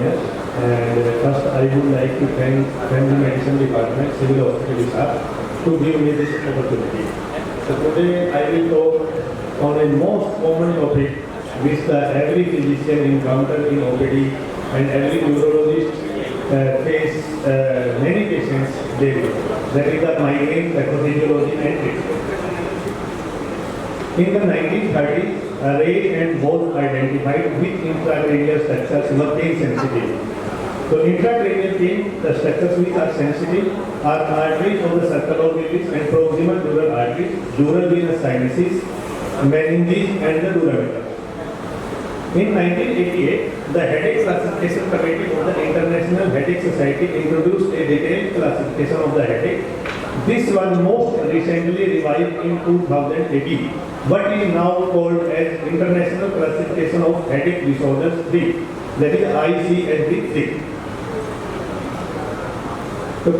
Yes, and first I would like to thank Family Medicine Department, Civil Hospital staff to give me this opportunity. So today I will talk on a most common topic which every physician encounter in OPD and every neurologist face many patients daily. That is the migraine pathophysiology and treatment. In the 1930s, Ray and Wolf identified which intracranial structures were pain sensitive. So intracranial pain, the structures which are sensitive are arteries of the circle of Willis and proximal dural arteries, dural venous sinuses, meninges and the dura mater. In 1988, the Headache Classification Committee of the International Headache Society introduced a detailed classification of the headache. This was most recently revised in 2018, what is now called as International Classification of Headache Disorders 3, that is ICSD-3. So,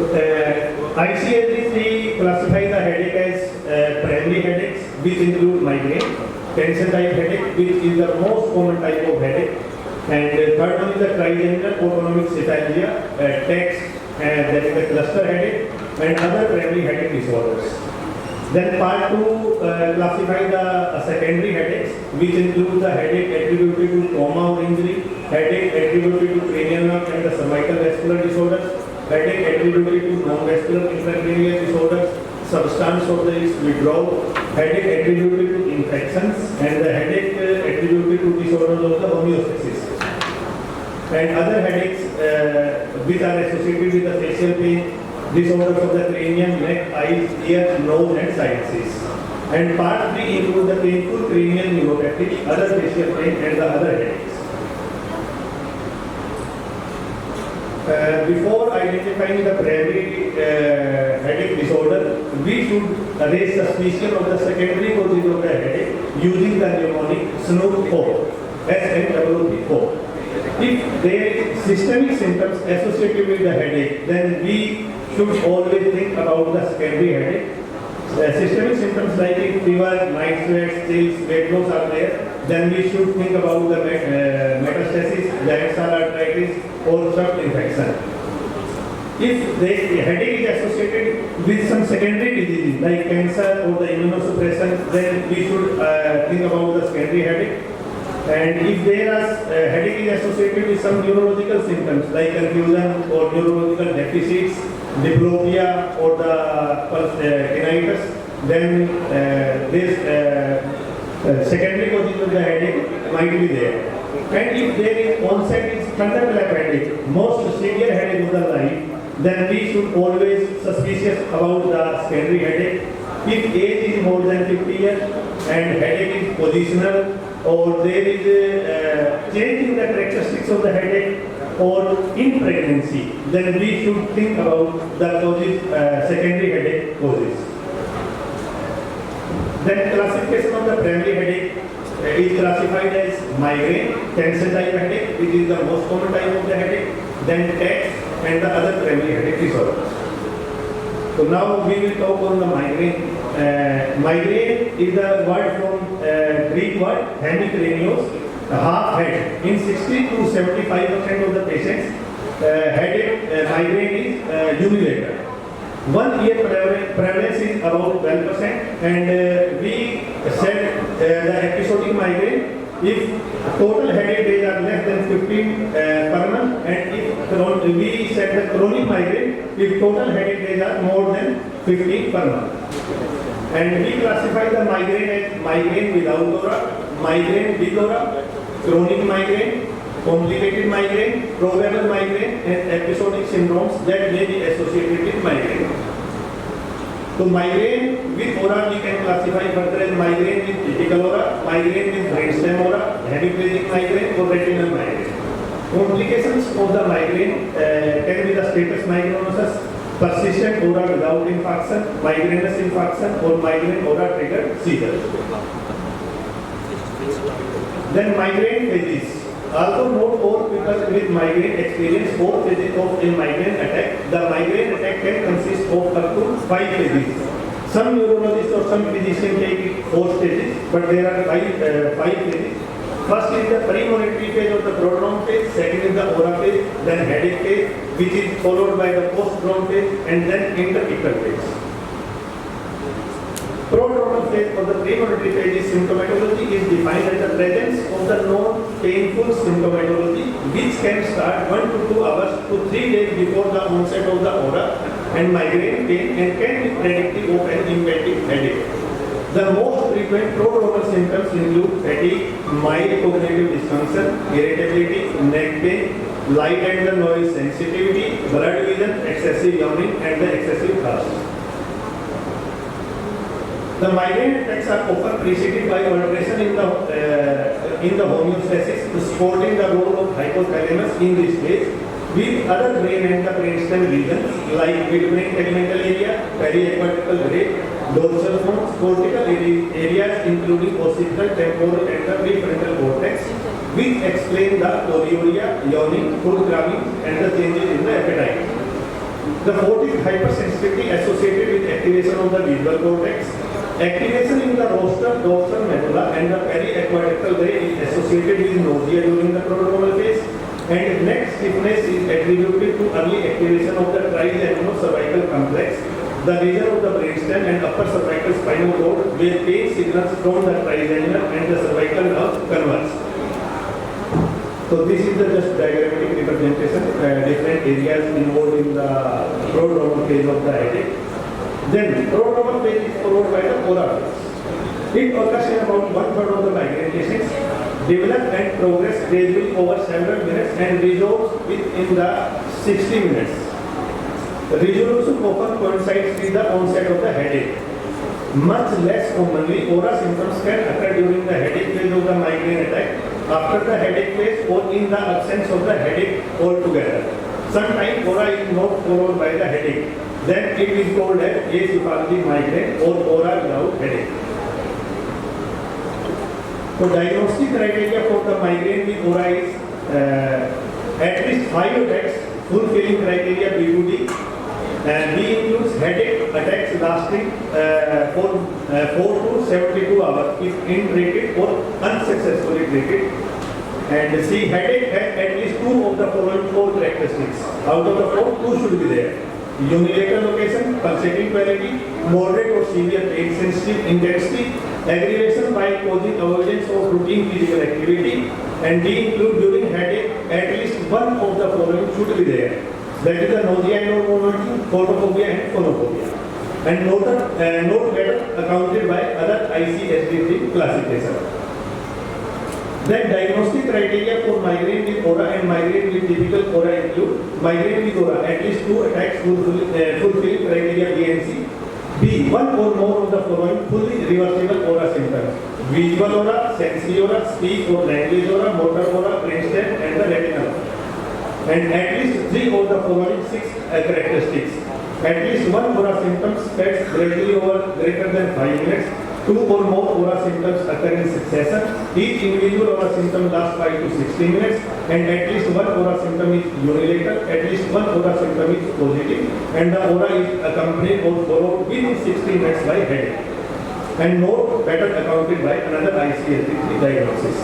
ICSD-3 classifies the headache as primary headaches, which include migraine, tension type headache, which is the most common type of headache, and third one is the trigeminal autonomic cephalgia, TEX, that is the cluster headache, and other primary headache disorders. Then part 2 classify the secondary headaches, which include the headache attributed to trauma or injury, headache attributed to cranial nerve and the cervical vascular disorders, headache attributed to non-vascular intracranial disorders, substance of the withdrawal, headache attributed to infections, and the headache attributed to disorders of the homeostasis. And other headaches which are associated with the facial pain, disorders of the cranium, neck, eyes, ears, nose and sinuses. And part 3 include the painful cranial neuropathy, other facial pain and the other headaches. Before identifying the primary headache disorder, we should raise suspicion of the secondary causes of the headache using the mnemonic SNOOP4, SNOOP4. If there is systemic symptoms associated with the headache, then we should always think about the secondary headache. Systemic symptoms like fever, night sweats, chills, weight loss are there, then we should think about the metastasis, giant cell arteritis or some infection. If the headache is associated with some secondary diseases like cancer or the immunosuppression, then we should think about the secondary headache. And if there are headache is associated with some neurological symptoms like confusion or neurological deficits, diplopia or the tinnitus, then this secondary causes of the headache might be there. And if there is onset is thunderclap headache, most severe headache of the life, then we should always suspicious about the secondary headache. If age is more than 50 years and headache is positional, or there is a change in the characteristics of the headache, or in pregnancy, then we should think about the causes, secondary headache causes. Then classification of the primary headache is classified as migraine, tension type headache, which is the most common type of the headache, then TEX and the other primary headache disorders. So now we will talk on the migraine. Migraine is the word from Greek word hemicranios, half head. In 60 to 75% of the patients, headache migraine is unilateral. 1 year prevalence is about 12%, and we said the episodic migraine if total headache days are less than 15 per month, and if we said the chronic migraine if total headache days are more than 15 per month. And we classify the migraine as migraine without aura, migraine with aura, chronic migraine, complicated migraine, probable migraine, and episodic syndromes that may be associated with migraine. So migraine with aura we can classify further as migraine with typical aura, migraine with brainstem aura, hemiplegic migraine or retinal migraine. Complications of the migraine can be the status migrainosus, persistent aura without infarction, migrainous infarction, or migraine aura triggered seizure. Then migraine phases. Although not all people with migraine experience 4 phases of a migraine attack, the migraine attack can consist of up to 5 phases. Some neurologists or some physicians take 4 stages, but there are 5 phases. First is the premonitory phase of the prodrome phase, second is the aura phase, then headache phase, which is followed by the post-prodromal phase, and then interictal phase. Prodromal phase or the premonitory phase is symptomatology is defined as the presence of the known painful symptomatology which can start 1 to 2 hours to 3 days before the onset of the aura and migraine pain and can be predictive of an impending headache. The most frequent prodromal symptoms include fatigue, mild cognitive dysfunction, irritability, neck pain, light and the noise sensitivity, blurred vision, excessive yawning, and the excessive thirst. The migraine attacks are often preceded by alteration in the homeostasis, supporting the role of hypothalamus in this phase, with other brain and the brainstem regions like midbrain tegmental area, periaquatical brain, dorsal horns, cortical areas including occipital, temporal, and the prefrontal cortex, which explain the polyuria, yawning, food craving, and the changes in the appetite. The fourth is hypersensitivity associated with activation of the visual cortex. Activation in the rostral, dorsal medulla, and the periaquatical brain is associated with nausea during the prodromal phase, and neck stiffness is attributed to early activation of the trigeminal-cervical complex, the region of the brainstem and upper cervical spinal cord, where pain signals from the trigeminal and the cervical nerve converge. So this is the just diagrammatic representation, different areas involved in the prodromal phase of the headache. Then prodromal phase is followed by the aura phase. It occurs in about 1/3 of the migraine patients, develop and progress gradually over several minutes and resolves within the 60 minutes. The resolution often coincides with the onset of the headache. Much less commonly, aura symptoms can occur during the headache phase of the migraine attack, after the headache phase, or in the absence of the headache altogether. Sometimes aura is not followed by the headache. Then it is called as acephalogenic migraine or aura without headache. So diagnostic criteria for the migraine with aura is at least 5 attacks, fulfilling criteria B2D. And B includes headache attacks lasting for 4 to 72 hours if untreated or unsuccessfully treated. And C, headache has at least 2 of the following 4 characteristics. Out of the 4, 2 should be there. Unilateral location, pulsating quality, moderate or severe pain sensitive intensity, aggravation by causing avoidance of routine physical activity, and D include during headache at least 1 of the following should be there. That is the nausea and vomiting, photophobia and phonophobia. And note better accounted by other ICSD-3 classification. Then diagnostic criteria for migraine with aura and migraine with typical aura include migraine with aura at least 2 attacks fulfilling criteria B and C. B, 1 or more of the following fully reversible aura symptoms: visual aura, sensory aura, speech or language aura, motor aura, brainstem, and the retinal. And at least 3 of the following 6 characteristics: at least 1 aura symptoms spreads gradually over greater than 5 minutes. 2 or more aura symptoms occur in succession. Each individual aura symptom lasts 5 to 60 minutes, and at least 1 aura symptom is unilateral. At least 1 aura symptom is positive, and the aura is accompanied or followed within 60 minutes by headache. And note better accounted by another ICSD-3 diagnosis.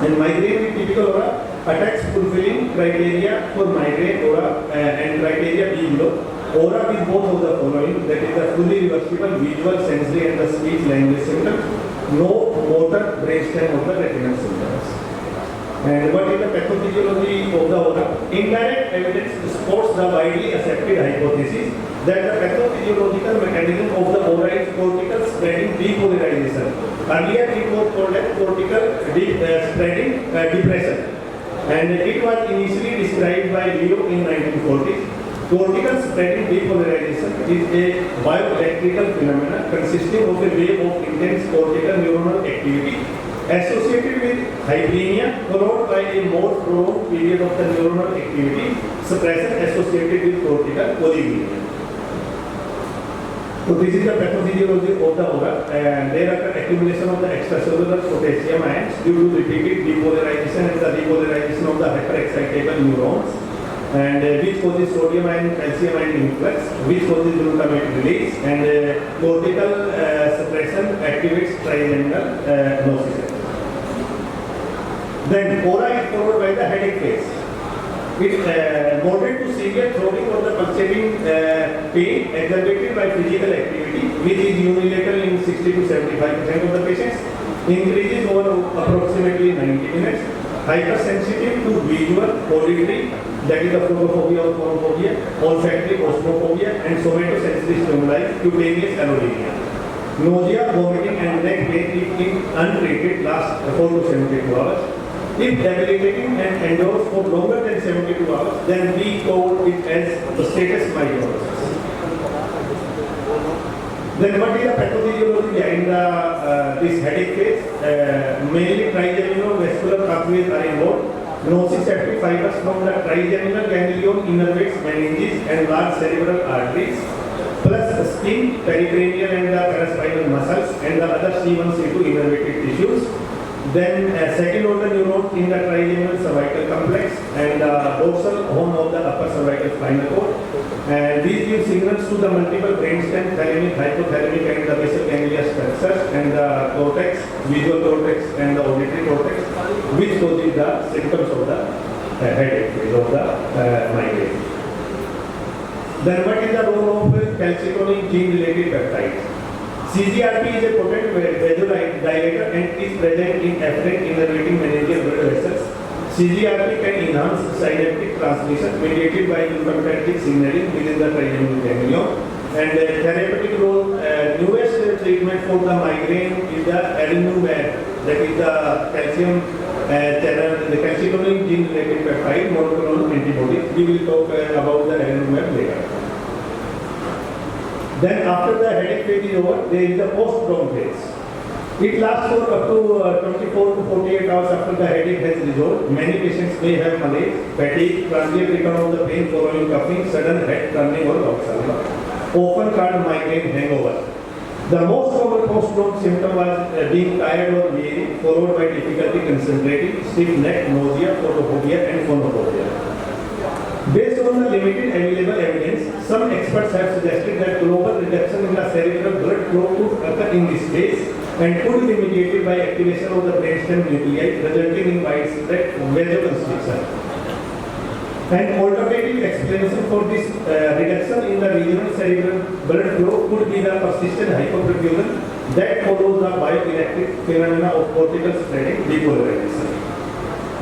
And migraine with typical aura attacks fulfilling criteria for migraine aura and criteria B below. Aura with both of the following, that is the fully reversible visual, sensory and the speech language symptoms. No motor, brainstem or the retinal symptoms. And what is the pathophysiology of the aura? Indirect evidence supports the widely accepted hypothesis that the pathophysiological mechanism of the aura is cortical spreading depolarization. Earlier it was called as cortical spreading depression, and it was initially described by Leo in 1940s. Cortical spreading depolarization is a bioelectrical phenomenon consisting of a wave of intense cortical neuronal activity associated with hyperemia followed by a more prolonged period of the neuronal activity suppression associated with cortical polyuria. So this is the pathophysiology of the aura, and there occur accumulation of the extracellular potassium ions due to repeated depolarization and the depolarization of the hyperexcitable neurons, and which causes sodium ion, calcium ion influx, which causes glutamate release, and cortical suppression activates trigeminal nociception. Then aura is followed by the headache phase. It moderate to severe throbbing or the pulsating pain exacerbated by physical activity, which is unilateral in 60 to 75% of the patients, increases over approximately 90 minutes, hypersensitive to visual, auditory, that is the photophobia or phonophobia, olfactory, osmophobia, and somatosensory stimuli, cutaneous allodynia. Nausea, vomiting, and neck pain if untreated last 4 to 72 hours. If debilitating and endures for longer than 72 hours, then we call it as the status myopia. Then what is the pathophysiology behind this headache phase? Mainly trigeminal vascular pathways are involved. Nociceptive fibers from the trigeminal ganglion innervates meninges and large cerebral arteries, plus skin, pericranial and the paraspinal muscles and the other C1, C2 innervated tissues. Then second order neurons in the trigeminal cervical complex and dorsal horn of the upper cervical spinal cord. And these give signals to the multiple brainstem, thalamic, hypothalamic and the basal ganglia structures and the cortex, visual cortex and the auditory cortex, which causes the symptoms of the headache, of the migraine. Then what is the role of calcitonin gene-related peptides? CGRP is a potent vasodilator and is present in afferent innervating meningeal blood vessels. CGRP can enhance synaptic transmission mediated by lymphatic signaling within the trigeminal ganglion. And therapeutic role, newest treatment for the migraine is the adalimumab, that is the calcium channel, the calcitonin gene-related peptide monoclonal antibody. We will talk about the adalimumab later. Then after the headache phase is over, there is the post-prom phase. It lasts for up to 24 to 48 hours after the headache has resolved. Many patients may have malaise, fatigue, transient return of the pain following coughing, sudden head turning or valsalva, often called migraine hangover. The most common post-prom symptom was being tired or weary, followed by difficulty concentrating, stiff neck, nausea, photophobia and phonophobia. Based on the limited available evidence, some experts have suggested that global reduction in the cerebral blood flow could occur in this phase and could be mediated by activation of the brainstem nuclei, resulting in widespread vasoconstriction. An alternative explanation for this reduction in the regional cerebral blood flow could be the persistent hypoperfusion that follows the bioelectric phenomena of cortical spreading depolarization.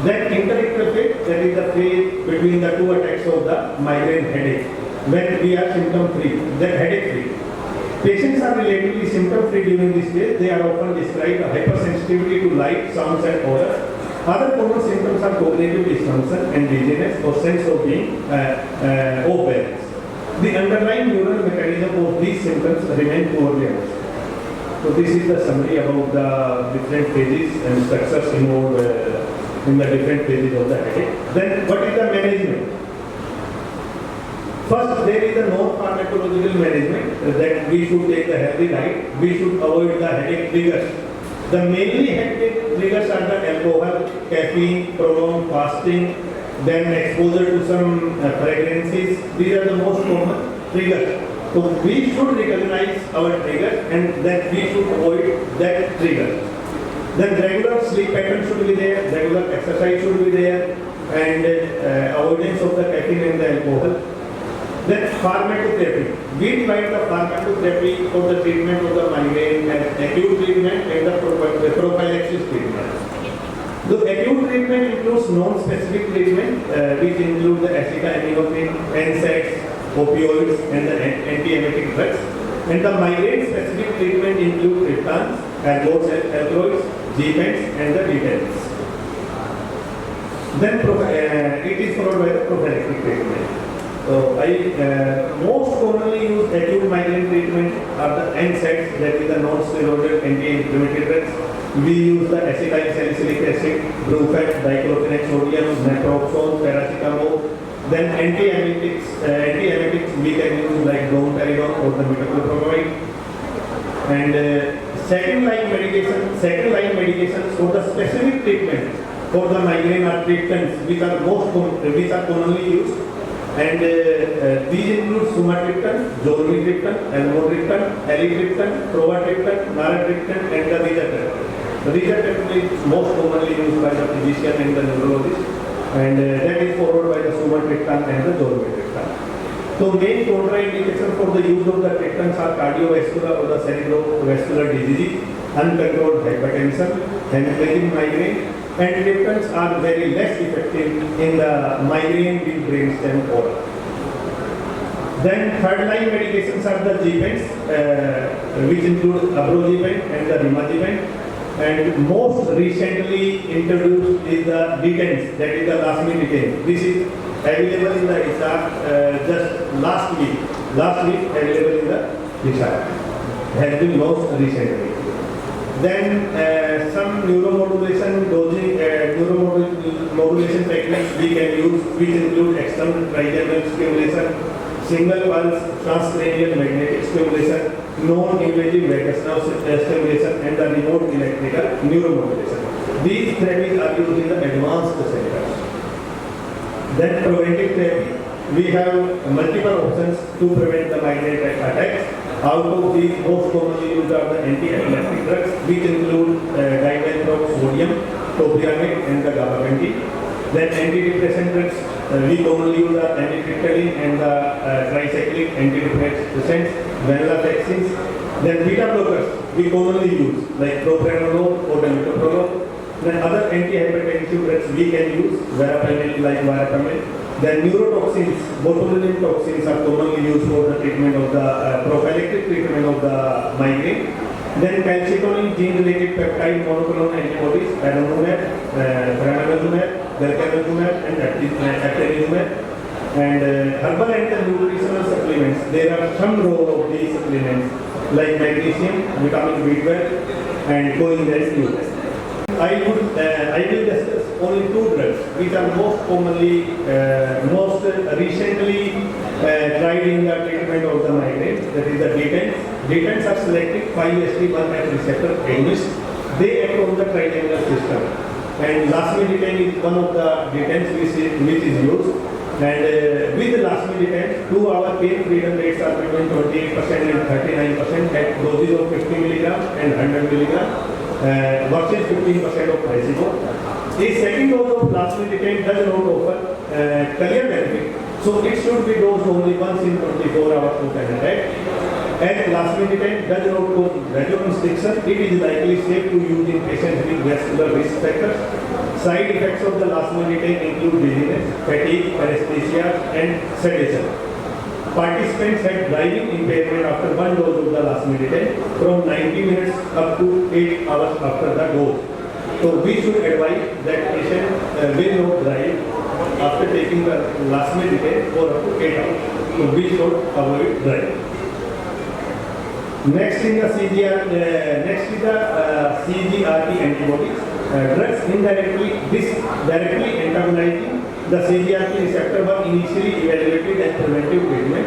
Then interictal phase, that is the phase between the two attacks of the migraine headache, when we are symptom free, then headache free. Patients are relatively symptom free during this phase. They are often described hypersensitivity to light, sounds and odor. Other common symptoms are cognitive dysfunction and dizziness or sense of being off balance. The underlying neural mechanism of these symptoms remain poorly understood. So this is the summary about the different phases and structures involved in the different phases of the headache. Then what is the management? First, there is a non-pharmacological management that we should take the healthy diet. We should avoid the headache triggers. The mainly headache triggers are the alcohol, caffeine, prolonged fasting, then exposure to some fragrances. These are the most common triggers. So we should recognize our triggers and then we should avoid that trigger. Then regular sleep pattern should be there, regular exercise should be there, and avoidance of the caffeine and the alcohol. Then pharmacotherapy. We divide the pharmacotherapy for the treatment of the migraine as acute treatment and the prophylaxis treatment. The acute treatment includes non-specific treatment, which include the acetaminophen, NSAIDs, opioids, and the antiemetic drugs. And the migraine-specific treatment include triptans, alkaloids, G-meds, and the D-meds. Then it is followed by the prophylactic treatment. So most commonly used acute migraine treatment are the NSAIDs, that is the non-steroidal anti-inflammatory drugs. We use the acetylsalicylic acid, Brufen, diclofenac sodium, naproxen, paracetamol. Then antiemetics we can use like domperidone or the metoclopramide. And second line medications for the specific treatment for the migraine are triptans, which are commonly used. And these include sumatriptan, zolmitriptan, amitriptan, alitriptan, provatriptan, naratriptan, and the rizatriptan. The rizatriptan is most commonly used by the physician and the neurologist. and that is followed by the sumatriptan and the zolmitriptan. So main contraindication for the use of the triptans are cardiovascular or the cerebrovascular diseases, uncontrolled hypertension, hemorrhagic migraine, and triptans are very less effective in the migraine with brainstem aura. Then third line medications are the G-Pens, which include abrogepant and the rimagepant. And most recently introduced is the Detens, that is the lasmiditan. This is available in the ISAR just last week. Last week available in the ISAR. Has been launched recently. Then some neuromodulation dosing, neuromodulation techniques we can use, which include external trigeminal stimulation, single pulse transcranial magnetic stimulation, non-invasive vagus nerve stimulation, and the remote electrical neuromodulation. These therapies are used in the advanced centers. Then preventive therapy, we have multiple options to prevent the migraine attacks. Out of these, most commonly used are the anti-epileptic drugs, which include dimethyl sodium, topiramate, and the gabapentin. Then antidepressant drugs, we commonly use the amitriptyline and the tricyclic antidepressants, venlafaxine. Then beta blockers, we commonly use like propranolol or metoprolol. Then other antihypertensive drugs we can use, verapamil like verapamil. Then neurotoxins, botulinum toxins are commonly used for the treatment of the prophylactic treatment of the migraine. Then calcitonin gene-related peptide monoclonal antibodies, adalimumab, brenamizumab, bergamotumab, and actiniumab. And herbal and nutritional supplements, there are some role of these supplements like magnesium, vitamin B12, and coenzyme. I will discuss only two drugs which are most commonly, most recently tried in the treatment of the migraine. That is the Detens. Detens are selective 5-HT1 receptor agonists. They act on the trigeminal system. And lasmiditan is one of the Detens which is used. And with the lasmiditan, 2-hour pain freedom rates are between 28% and 39% at doses of 50 mg and 100 mg. Versus 15% of placebo. A second dose of lasmiditan does not offer clear benefit, so it should be dosed only once in 24 hours to an attack. As lasmiditan does not cause vasoconstriction, it is likely safe to use in patients with vascular risk factors. Side effects of the lasmiditan include dizziness, fatigue, paresthesia, and sedation. Participants had driving impairment after one dose of the lasmiditan from 90 minutes up to 8 hours after the dose. So we should advise that patient will not drive after taking the lasmiditan for up to 8 hours. So we should avoid driving. Next is the CGRP antibodies. Drugs directly antagonizing the CGRP receptor were initially evaluated as preventive treatment.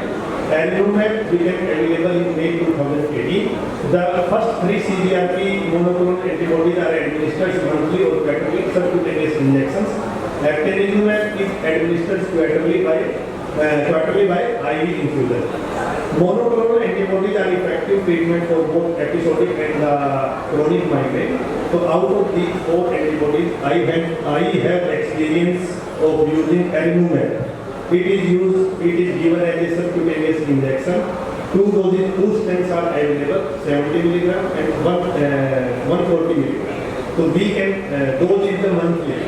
Adalimumab became available in May 2018. The first three CGRP monoclonal antibodies are administered monthly or quarterly subcutaneous injections. Actiniumab is administered quarterly by IV infusion. Monoclonal antibodies are effective treatment for both episodic and chronic migraine. So out of these four antibodies, I have experience of using adalimumab. It is given as a subcutaneous injection. Two strengths are available, 70 mg and 140 mg. So we can dose is the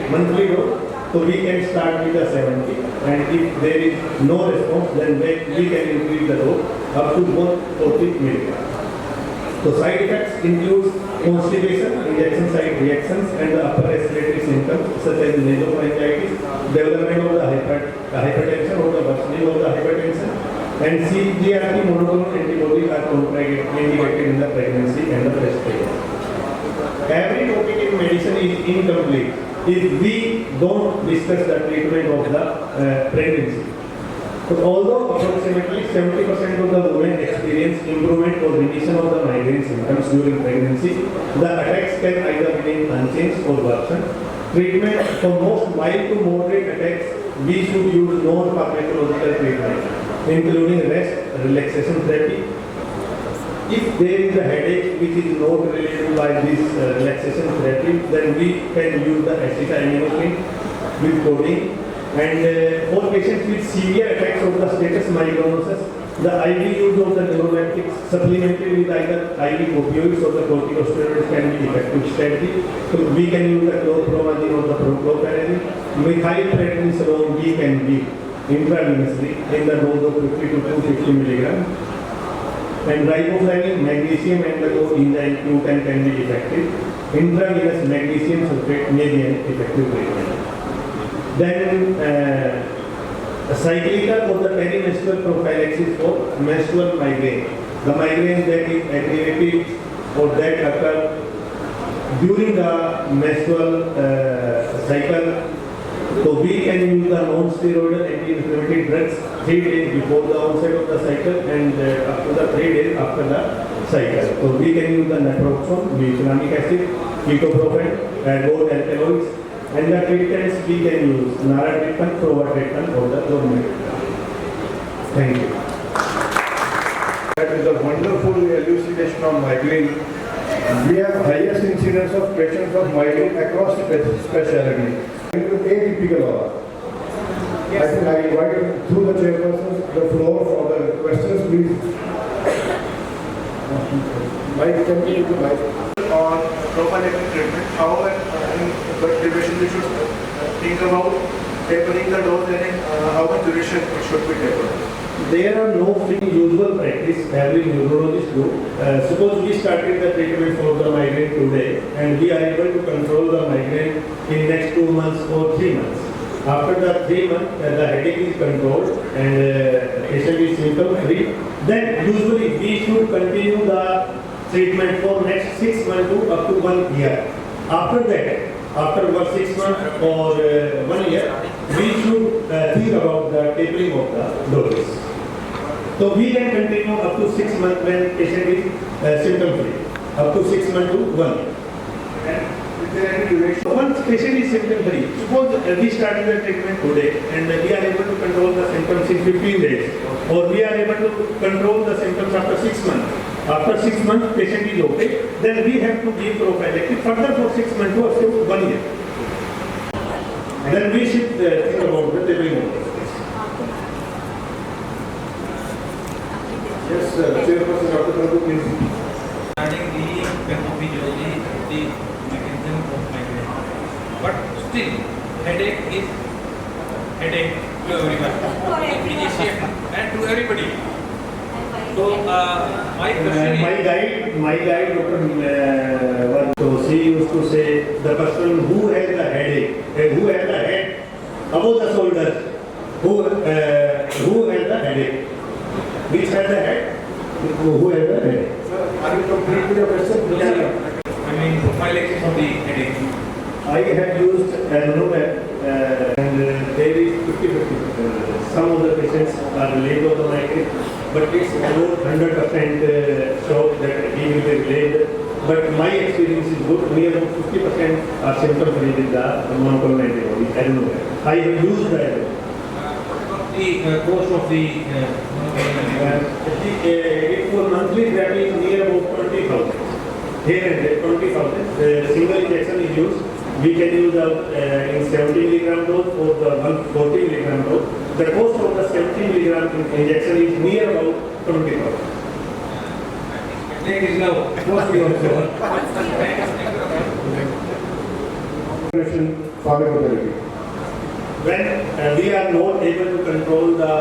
monthly dose. So we can start with the 70, and if there is no response, then we can increase the dose up to 140 mg. So side effects include constipation, injection site reactions, and the upper respiratory symptoms such as nasopharyngitis, development of the hypertension or the worsening of the hypertension, and CGRP monoclonal antibodies are contraindicated in the pregnancy and the breastfeeding. Every topic in medicine is incomplete if we don't discuss the treatment of the pregnancy. So although approximately 70% of the women experience improvement or remission of the migraine symptoms during pregnancy, the attacks can either remain unchanged or worsen. Treatment for most mild to moderate attacks, we should use non-pharmacological treatment, including rest, relaxation therapy. if there is a headache which is not related by this relaxation therapy, then we can use the acetaminophen with codeine. And for patients with severe effects of the status migrainosus, the IV use of the neuroleptics supplemented with either IV opioids or the corticosteroids can be effective strategy. So we can use the chlorpromazine or the prochlorperazine. Methylprednisolone we can give intravenously in the dose of 50 to 250 milligrams. And riboflavin, magnesium and the coenzyme Q10 can be effective. Intravenous magnesium sulfate may be an effective treatment. Then cyclical or the perimenstrual prophylaxis for menstrual migraine. The migraine that is aggravated or that occur during the menstrual cycle. So we can use the non-steroidal anti-inflammatory drugs 3 days before the onset of the cycle and up to the 3 days after the cycle. So we can use the naproxen, bifenamic acid, ketoprofen, ergot alkaloids, and the treatments we can use naratriptan, provatriptan or the dormitriptan. Thank you. That is a wonderful elucidation of migraine. We have highest incidence of patients of migraine across specialties. Atypical aura. I think I invite through the chairperson the floor for the questions, please. Mike, can you use the mic? On prophylactic treatment, how in blood privation we should think about tapering the dose and how much duration it should be tapered. There are no usual practice every neurologist do. Suppose we started the treatment for the migraine today and we are able to control the migraine in next 2 months or 3 months. After the 3 months, the headache is controlled and patient is symptom free. Then usually we should continue the treatment for next 6 months to up to 1 year. After that, after 6 months or 1 year, we should think about the tapering of the doses. So we can continue up to 6 months when patient is symptom free, up to 6 months to 1 year. And is there any duration? Once patient is symptom free, suppose we started the treatment today and we are able to control the symptoms in 15 days, or we are able to control the symptoms after 6 months. After 6 months, patient is okay, then we have to give prophylactic further for 6 months to up to 1 year. Then we should think about the tapering of doses. Yes, chairperson Dr. Prabhu, please. Regarding the pathophysiology, the mechanism of migraine, but still headache is headache to everyone, physician and to everybody. So my question is, my guide, Dr. So she used to say the person who has the headache, who has the head above the shoulders, who has the headache, which has the head, who has the headache. Are you complete with your question? I mean prophylaxis of the headache. I have used Anumet and there is 50-50. Some of the patients are late of the migraine, but it's about 100% sure that he will be delayed. But my experience is good. Near about 50% are symptom free with the monoclonal antibody, Anumet. I have used the Anumet. The course of the It for monthly therapy is near about 20,000. Here and there, 20,000. Single injection is used. We can use in 70 milligram dose or the 140 milligram dose. The cost of the 70 milligram injection is near about 20,000. headache is now. Mostly also. Pharmacotherapy. When we are not able to control the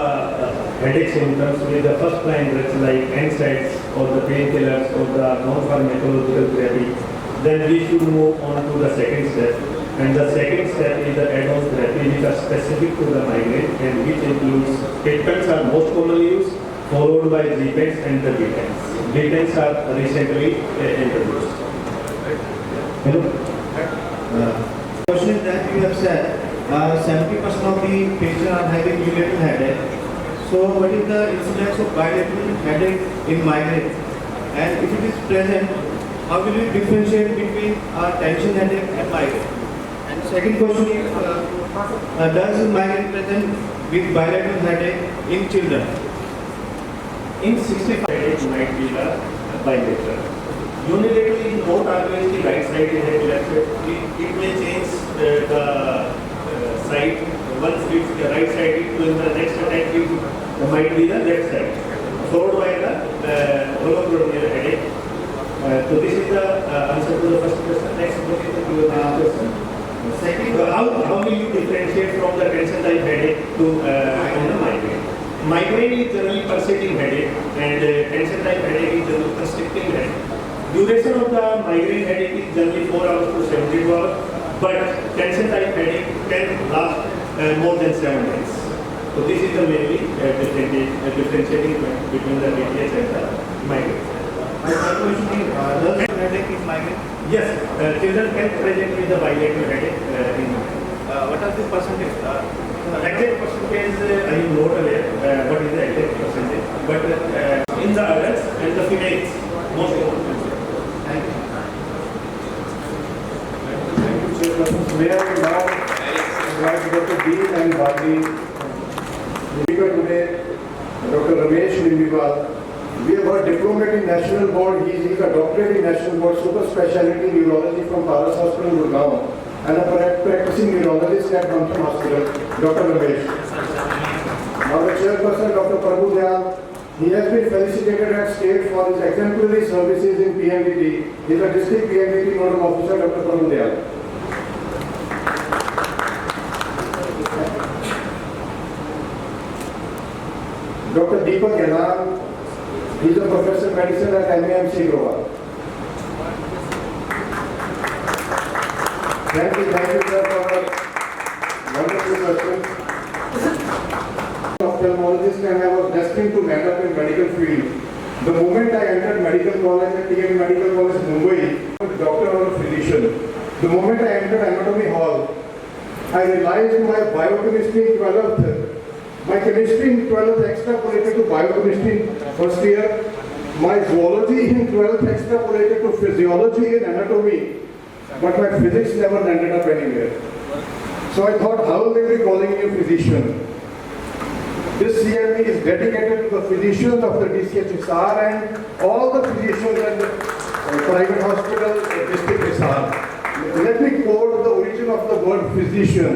headache symptoms with the first line drugs like NSAIDs or the painkillers or the non-pharmacological therapy, then we should move on to the second step. And the second step is the add-on therapy which are specific to the migraine and which includes treatments are most commonly used, followed by Z-pens and the B-pens. B-pens are recently introduced. Hello? Question is that you have said 70% of the patients are having unilateral headache. So what is the incidence of bilateral headache in migraine? And if it is present, how will you differentiate between tension headache and migraine? And second question is, does migraine present with bilateral headache in children? In 65, it might be the bilateral. Unilaterally in both always the right side is head, left side. It may change the side. Once it's the right side, it will the next attack it might be the left side. Followed by the holocoronal headache. So this is the answer to the first question. Next question to the next question. Second, How will you differentiate from the tension type headache to and the migraine? Migraine is generally pulsating headache and tension type headache is generally constricting headache. Duration of the migraine headache is generally 4 hours to 72 hours, but tension type headache can last more than 7 days. So this is the mainly differentiating point between the ATS and the migraine. my third question is, does headache is migraine? Yes, children can present with the bilateral headache in migraine. What are the percentage? Exact percentage, I am not aware what is the exact percentage, but in the adults and the females, most common. Thank you. Thank you, Chairperson. May I now invite Dr. Dean and Bharti, speaker today, Dr. Ramesh Limbipal. We have a diplomat in National Board. He is a doctorate in National Board, super specialty neurology from Paras Hospital, Gurgaon, and a practicing neurologist at Hampton Hospital, Dr. Ramesh. Now the chairperson, Dr. Prabhu Dayal, he has been felicitated at state for his exemplary services in PMDT. He is a district PMDT nodal officer, Dr. Prabhu Dayal. Dr. Deepak Ganan, he is a professor of medicine at MAMC Goa. Thank you, sir, for a wonderful question. Ophthalmologist, and I was destined to end up in medical field. The moment I entered medical college at TM Medical College, Mumbai, I was a doctor or a physician. The moment I entered anatomy hall, I realized my biochemistry in 12th, my chemistry in 12th extrapolated to biochemistry in first year, my zoology in 12th extrapolated to physiology and anatomy, but my physics never ended up anywhere. So I thought, how will they be calling me a physician? This CME is dedicated to the physicians of the DCH-Hisar and all the physicians at the private hospital, district Hisar. Let me quote the origin of the word physician.